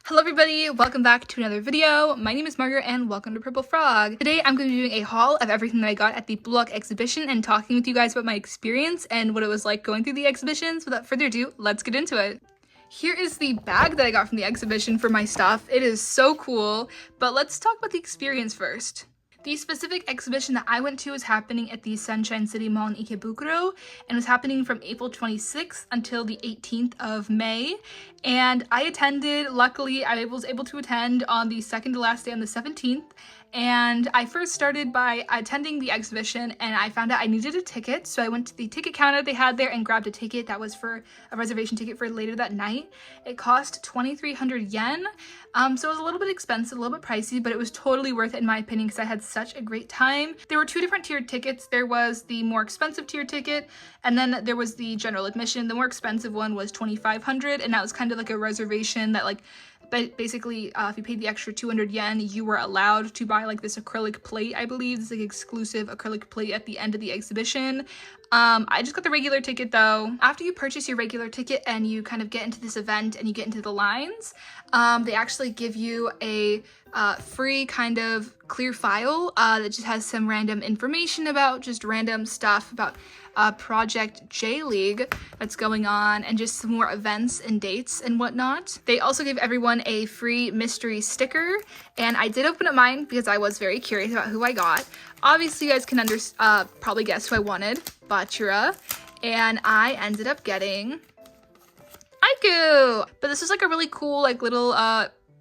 Hello everybody, welcome back to another video. My name is Margaret and welcome to Purple Frog. Today I'm going to be doing a haul of everything that I got at the Blue Lock exhibition and talking with you guys about my experience and what it was like going through the exhibitions. Without further ado, let's get into it. Here is the bag that I got from the exhibition for my stuff. It is so cool, but let's talk about the experience first. The specific exhibition that I went to was happening at the Sunshine City Mall in Ikebukuro and was happening from April 26th until the 18th of May. And I attended. Luckily, I was able to attend on the second to last day on the 17th. And I first started by attending the exhibition and I found out I needed a ticket. So I went to the ticket counter they had there and grabbed a ticket that was for a reservation ticket for later that night. It cost 2,300 yen. So it was a little bit expensive, a little bit pricey, but it was totally worth it in my opinion because I had such a great time. There were two different tiered tickets. There was the more expensive tier ticket and then there was the general admission. The more expensive one was 2,500 and that was kind of like a reservation that but basically, if you paid the extra 200 yen, you were allowed to buy like this acrylic plate, I believe. This like exclusive acrylic plate at the end of the exhibition. I just got the regular ticket though. After you purchase your regular ticket and you kind of get into this event and you get into the lines, they actually give you a free kind of clear file that just has some random information about just random stuff about Project J League that's going on and just some more events and dates and whatnot. They also gave everyone a free mystery sticker and I did open up mine because I was very curious about who I got. Obviously you guys can probably guess who I wanted, Bachira, and I ended up getting Aiku. But this was like a really cool like little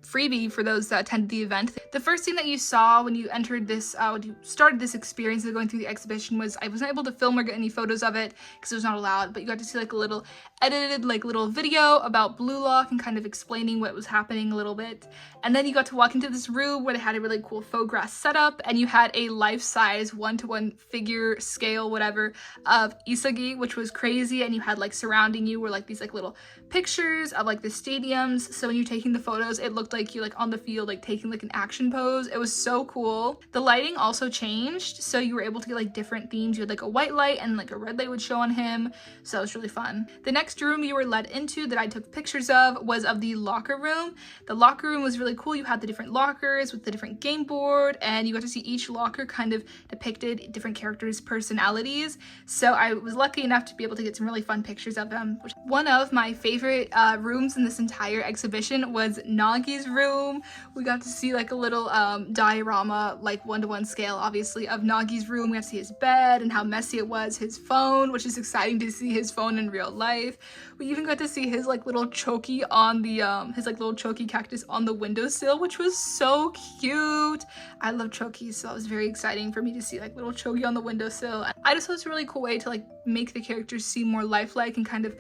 freebie for those that attended the event. The first thing that you saw when you entered this, when you started this experience of going through the exhibition was I wasn't able to film or get any photos of it because it was not allowed, but you got to see like a little edited like little video about Blue Lock and kind of explaining what was happening a little bit. And then you got to walk into this room where they had a really cool faux grass setup and you had a life-size one-to-one figure scale whatever of Isagi, which was crazy, and you had like surrounding you were like these like little pictures of like the stadiums, so when you're taking the photos it looked like you like on the field like taking like an action pose. It was so cool. The lighting also changed, so you were able to get like different themes. You had like a white light and like a red light would show on him, so it was really fun. The next room you were led into that I took pictures of was of the locker room. The locker room was really cool. You had the different lockers with the different game board and you got to see each locker kind of depicted different characters' personalities, so I was lucky enough to be able to get some really fun pictures of them. One of my favorite rooms in this entire exhibition was Nagi's room. We got to see like a little diorama, like one-to-one scale obviously, of Nagi's room. We got to see his bed and how messy it was, his phone, which is exciting to see his phone in real life. We even got to see his like little choki on the his like little choki cactus on the windowsill, which was so cute. I love chokis, so it was very exciting for me to see like little choki on the windowsill. I just thought it was a really cool way to like make the characters seem more lifelike and kind of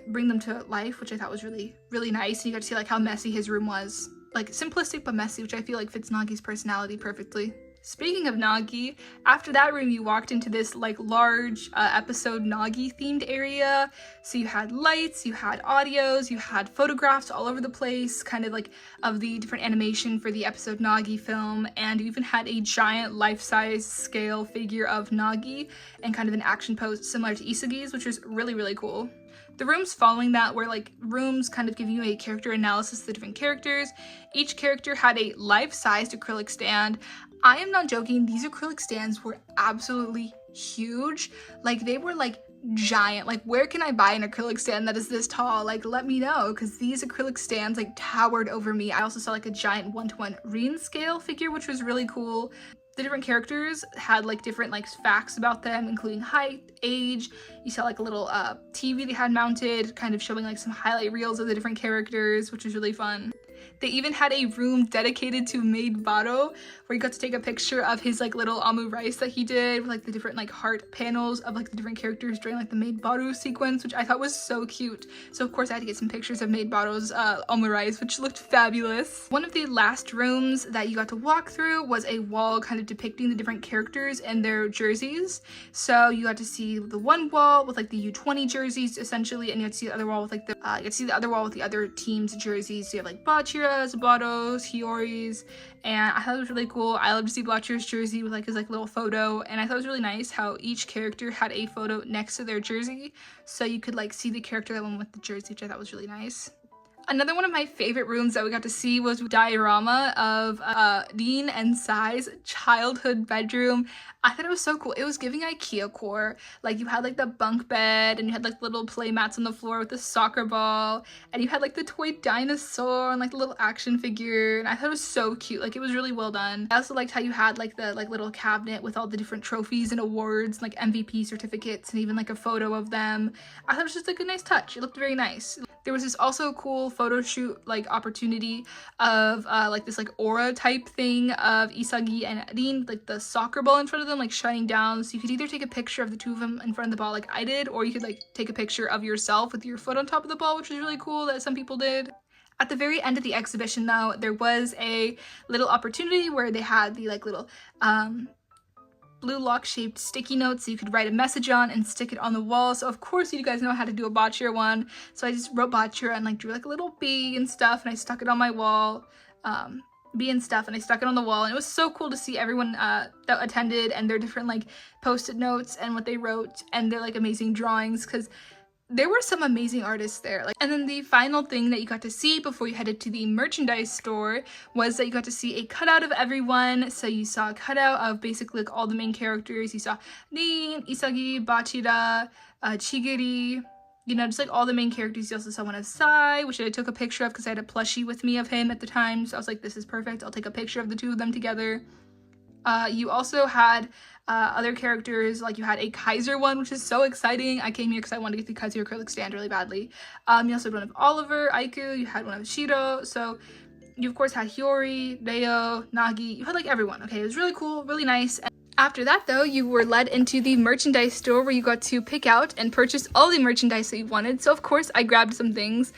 bring them to life, which I thought was really nice. And you got to see like how messy his room was, like simplistic but messy, which I feel like fits Nagi's personality perfectly. Speaking of Nagi, after that room you walked into this like large episode Nagi themed area. So you had lights, you had audios, you had photographs all over the place, kind of like of the different animation for the episode Nagi film, and you even had a giant life-size scale figure of Nagi and kind of an action pose similar to Isagi's, which was really cool. The rooms following that were like rooms kind of giving you a character analysis of the different characters. Each character had a life-sized acrylic stand. I am not joking, these acrylic stands were absolutely huge. Like they were like giant. Like where can I buy an acrylic stand that is this tall? Like let me know, because these acrylic stands like towered over me. I also saw like a giant one-to-one Rin scale figure, which was really cool. The different characters had like different like facts about them, including height, age. You saw like a little TV they had mounted, kind of showing like some highlight reels of the different characters, which was really fun. They even had a room dedicated to Maid Baro, where you got to take a picture of his like little amu rice that he did with like the different like heart panels of like the different characters during like the Maid Baro sequence, which I thought was so cute. So of course I had to get some pictures of Maid Baro's amu rice, which looked fabulous. One of the last rooms that you got to walk through was a wall kind of depicting the different characters and their jerseys. So you got to see the one wall with like the U20 jerseys essentially, and you got to see the other wall with like the other team's jerseys. So you have like Bachira's, Zabatos, Hiyori's, and I thought it was really cool. I love to see Blatcher's jersey with like his like little photo, and I thought it was really nice how each character had a photo next to their jersey, so you could like see the character that went with the jersey, which I thought was really nice. Another one of my favorite rooms that we got to see was a diorama of Dean and Sai's childhood bedroom. I thought it was so cool. It was giving IKEA core. Like, you had like the bunk bed, and you had like little play mats on the floor with the soccer ball, and you had like the toy dinosaur and like the little action figure, and I thought it was so cute. Like, it was really well done. I also liked how you had like the little cabinet with all the different trophies and awards, like MVP certificates, and even like a photo of them. I thought it was just like a nice touch. It looked very nice. There was this also cool photo shoot like opportunity of like this like aura type thing of Isagi and Dean, like the soccer ball in front of them like shining down, so you could either take a picture of the two of them in front of the ball like I did, or you could like take a picture of yourself with your foot on top of the ball, which was really cool that some people did. At the very end of the exhibition though, there was a little opportunity where they had the like little blue lock shaped sticky notes so you could write a message on and stick it on the wall. So of course you guys know how to do a boccia one, so I just wrote boccia and like drew like a little bee and stuff, and I stuck it on my wall, bee and stuff, and I stuck it on the wall. And it was so cool to see everyone that attended and their different like post-it notes and what they wrote and their like amazing drawings, because there were some amazing artists there. Like, and then the final thing that you got to see before you headed to the merchandise store was that you got to see a cutout of everyone. So you saw a cutout of basically like all the main characters. You saw Rin, Isagi, Bachira, Chigiri, you know, just like all the main characters. You also saw one of Sai, which I took a picture of because I had a plushie with me of him at the time. So I was like, this is perfect. I'll take a picture of the two of them together. You also had other characters, like you had a Kaiser one, which is so exciting. I came here because I wanted to get the Kaiser acrylic stand really badly. You also had one of Oliver, Aiku, you had one of Shiro, so you of course had Hiyori, Reo, Nagi, you had like everyone, okay? It was really cool, really nice. And after that though, you were led into the merchandise store where you got to pick out and purchase all the merchandise that you wanted. So of course I grabbed some things,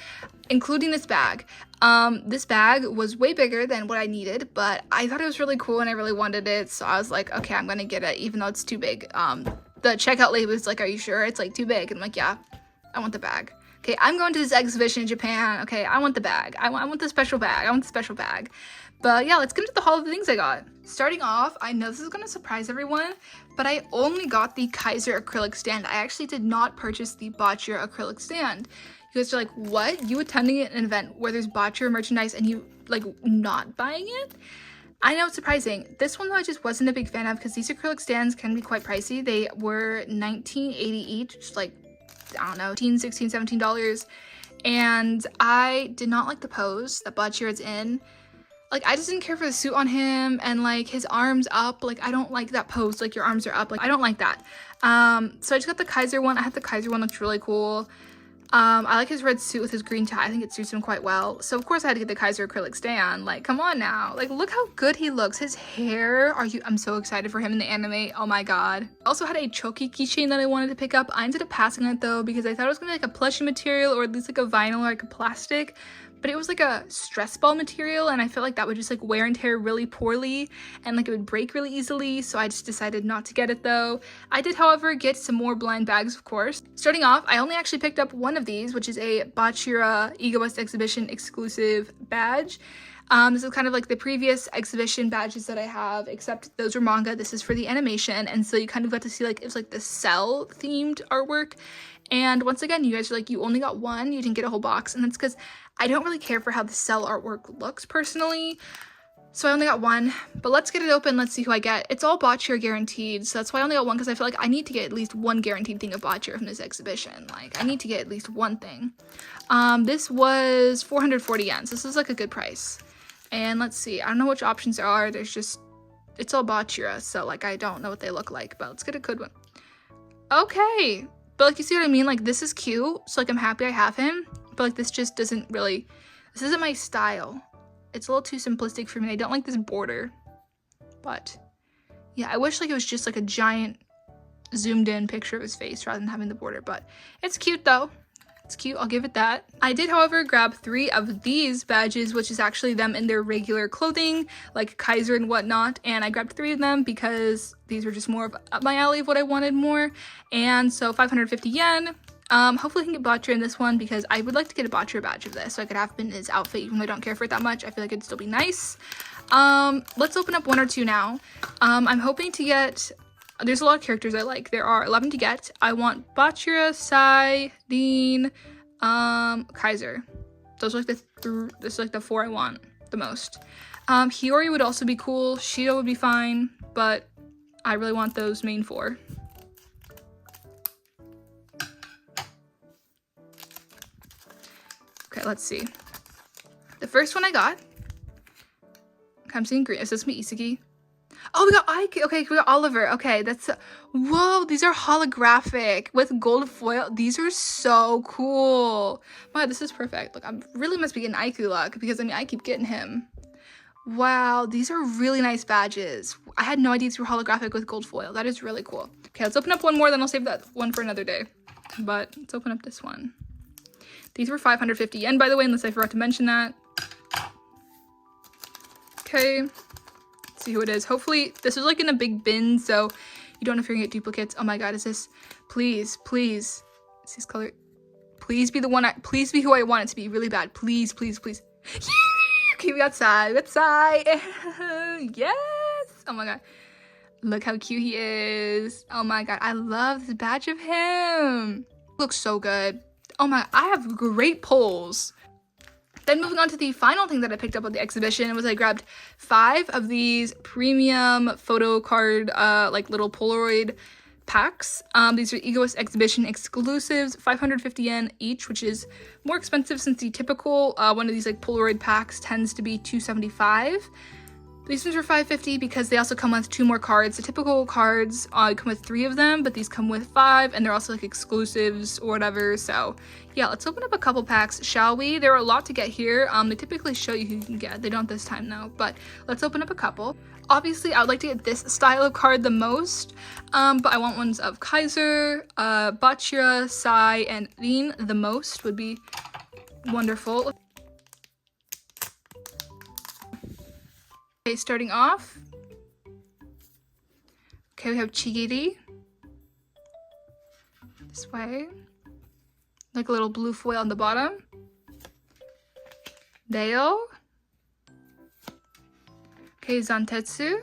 including this bag. This bag was way bigger than what I needed, but I thought it was really cool and I really wanted it, so I was like, okay, I'm gonna get it even though it's too big. The checkout lady was like, are you sure? It's like too big. And I'm like, yeah, I want the bag. Okay, I'm going to this exhibition in Japan. Okay, I want the bag. I want the special bag. I want the special bag. But yeah, let's get into the haul of the things I got. Starting off, I know this is gonna surprise everyone, but I only got the Kaiser acrylic stand. I actually did not purchase the Boccia acrylic stand. You guys are like, what? You attending an event where there's Boccia merchandise and you like not buying it? I know it's surprising. This one though I just wasn't a big fan of because these acrylic stands can be quite pricey. They were $19.80 each, just like, I don't know, $16, $17. And I did not like the pose that Boccia is in. Like, I just didn't care for the suit on him and like his arms up. Like, I don't like that pose, like your arms are up. Like, I don't like that. So I just got the Kaiser one. I thought the Kaiser one looked really cool. I like his red suit with his green tie. I think it suits him quite well. So of course I had to get the Kaiser acrylic stand. Like, come on now. Like, look how good he looks. His hair, I'm so excited for him in the anime. Oh my god. I also had a Choki keychain that I wanted to pick up. I ended up passing it though because I thought it was gonna be like a plushy material or at least like a vinyl or like a plastic. But it was like a stress ball material and I felt like that would just like wear and tear really poorly and like it would break really easily, so I just decided not to get it though. I did however get some more blind bags, of course. Starting off, I only actually picked up one of these, which is a Bachira Egoist exhibition exclusive badge. This is kind of like the previous exhibition badges that I have, except those were manga. This is for the animation, and so you kind of got to see like it was like the cell themed artwork. And once again, you guys are like, you only got one, you didn't get a whole box, and that's because I don't really care for how the cell artwork looks personally, so I only got one. But let's get it open, let's see who I get. It's all Boccia guaranteed, so that's why I only got one, because I feel like I need to get at least one guaranteed thing of Boccia from this exhibition. Like, I need to get at least one thing. This was 440 yen, so this is like a good price. And let's see, I don't know which options there are, there's just, it's all Boccia, so like I don't know what they look like, but let's get a good one. Okay, but like you see what I mean, like this is cute, so like I'm happy I have him, but like this just doesn't really, this isn't my style. It's a little too simplistic for me. I don't like this border, but yeah, I wish like it was just like a giant zoomed in picture of his face rather than having the border, but it's cute though. It's cute, I'll give it that. I did, however, grab 3 of these badges, which is actually them in their regular clothing, like Kaiser and whatnot, and I grabbed 3 of them because these were just more of up my alley of what I wanted more, and so 550 yen. Hopefully I can get Boccia in this one because I would like to get a Boccia badge of this so I could have him in his outfit even though I don't care for it that much. I feel like it'd still be nice. Let's open up 1 or 2 now. I'm hoping to get, there's a lot of characters I like. There are 11 to get. I want Boccia, Sai, Dean, Kaiser. Those are like this is like the 4 I want the most. Hiyori would also be cool. Shido would be fine, but I really want those main 4. Okay, let's see. The first one I got. Okay, I'm seeing green. Is this me, Isagi? Oh, we got Ike. Okay, we got Oliver. Okay, that's... Whoa, these are holographic with gold foil. These are so cool. Wow, this is perfect. Look, I really must be getting Aiku luck because, I mean, I keep getting him. Wow, these are really nice badges. I had no idea these were holographic with gold foil. That is really cool. Okay, let's open up one more, then I'll save that one for another day. But let's open up this one. These were 550 yen, by the way, unless I forgot to mention that. Okay. See who it is. Hopefully this is like in a big bin, so you don't know if you're gonna get duplicates. Oh my god, is this, please is this color, please be the one please be who I want it to be really bad, please. Okay, we got Sai. Yes. Oh my god, look how cute he is. Oh my god, I love this badge of him. Looks so good. Oh my, I have great pulls. Then moving on to the final thing that I picked up at the exhibition was I grabbed 5 of these premium photo card, like little Polaroid packs. These are Egoist exhibition exclusives, 550 yen each, which is more expensive since the typical one of these like Polaroid packs tends to be 275. These ones are 550 because they also come with 2 more cards. The typical cards come with 3 of them, but these come with 5, and they're also like exclusives or whatever. So yeah, let's open up a couple packs, shall we? There are a lot to get here. They typically show you who you can get. They don't this time though, but let's open up a couple. Obviously, I would like to get this style of card the most, but I want ones of Kaiser, Bachira, Sai, and Rin the most would be wonderful. Okay, starting off. Okay, we have Chigiri. This way. Like a little blue foil on the bottom. Deo. Okay, Zantetsu.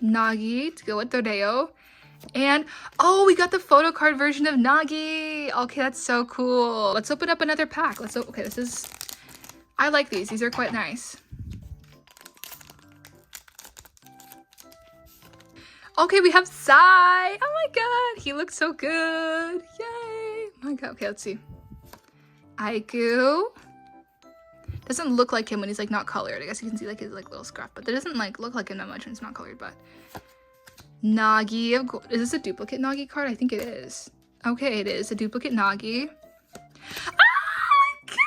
Nagi to go with Dodeo. And, oh, we got the photo card version of Nagi. Okay, that's so cool. Let's open up another pack. Okay, this is, I like these. These are quite nice. Okay, we have Sai. Oh my god, he looks so good. Yay. Oh my god, okay, let's see. Aiku. Doesn't look like him when he's like not colored. I guess you can see like his like little scruff, but that doesn't like look like him that much when it's not colored, but. Nagi, is this a duplicate Nagi card? I think it is. Okay, it is a duplicate Nagi. Oh my god!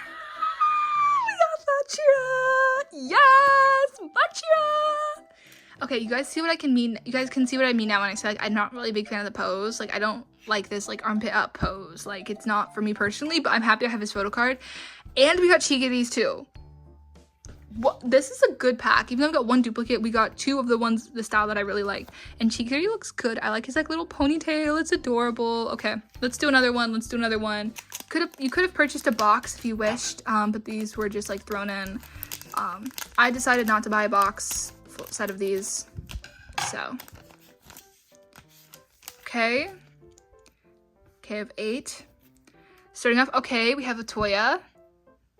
We got Bachira! Yes! Bachira! Okay, you guys see what I can mean? You guys can see what I mean now when I say like I'm not really a big fan of the pose. Like I don't like this like armpit up pose. Like it's not for me personally, but I'm happy I have his photo card. And we got Chigiris too. What, this is a good pack. Even though we got 1 duplicate, we got 2 of the ones, the style that I really like. And Chigiri looks good. I like his like little ponytail. It's adorable. Okay, let's do another one. Let's do another one. You could have purchased a box if you wished, but these were just like thrown in. I decided not to buy a box full set of these. So, okay. Okay, I have 8. Starting off, okay, we have a Toya.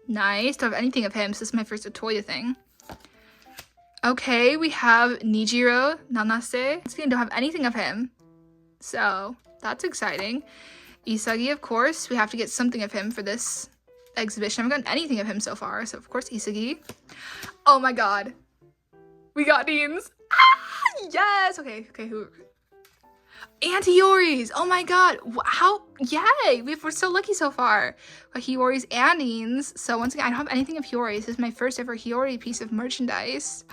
Nice. Don't have anything of him, so this is my first Otoya thing. Okay, we have Nijiro Nanase. I don't have anything of him, so that's exciting. Isagi, of course. We have to get something of him for this exhibition. I haven't gotten anything of him so far, so of course Isagi. Oh my god. We got Deans. Ah, yes! Okay, who? And Hiyori's! Oh my god! How? Yay! We're so lucky so far. Hiyori's and Deans. So once again, I don't have anything of Hiyori's. This is my first ever Hiyori piece of merchandise.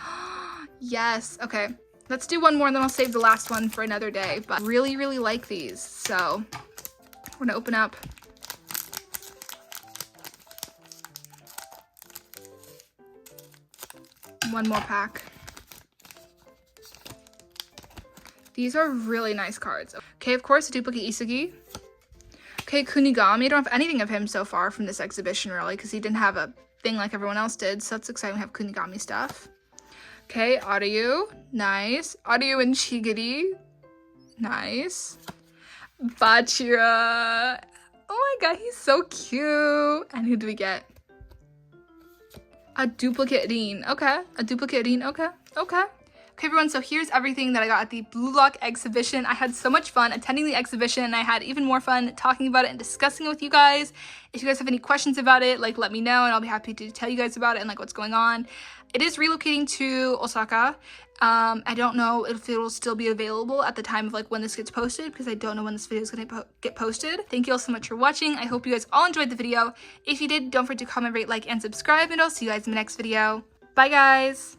Yes. Okay. Let's do one more and then I'll save the last one for another day. But really, really like these. So we're gonna open up. One more pack. These are really nice cards. Okay, of course, a duplicate Isagi. Okay, Kunigami. I don't have anything of him so far from this exhibition, really, because he didn't have a thing like everyone else did, so that's exciting to have Kunigami stuff. Okay, Aryu. Nice. Aryu and Chigiri. Nice. Bachira. Oh my god, he's so cute. And who do we get? A duplicate Dean. Okay. A duplicate Dean. Okay. Okay. Okay, everyone, so here's everything that I got at the Blue Lock exhibition. I had so much fun attending the exhibition, and I had even more fun talking about it and discussing it with you guys. If you guys have any questions about it, like, let me know, and I'll be happy to tell you guys about it and, like, what's going on. It is relocating to Osaka. I don't know if it will still be available at the time of, like, when this gets posted, because I don't know when this video is going to get posted. Thank you all so much for watching. I hope you guys all enjoyed the video. If you did, don't forget to comment, rate, like, and subscribe, and I'll see you guys in the next video. Bye, guys!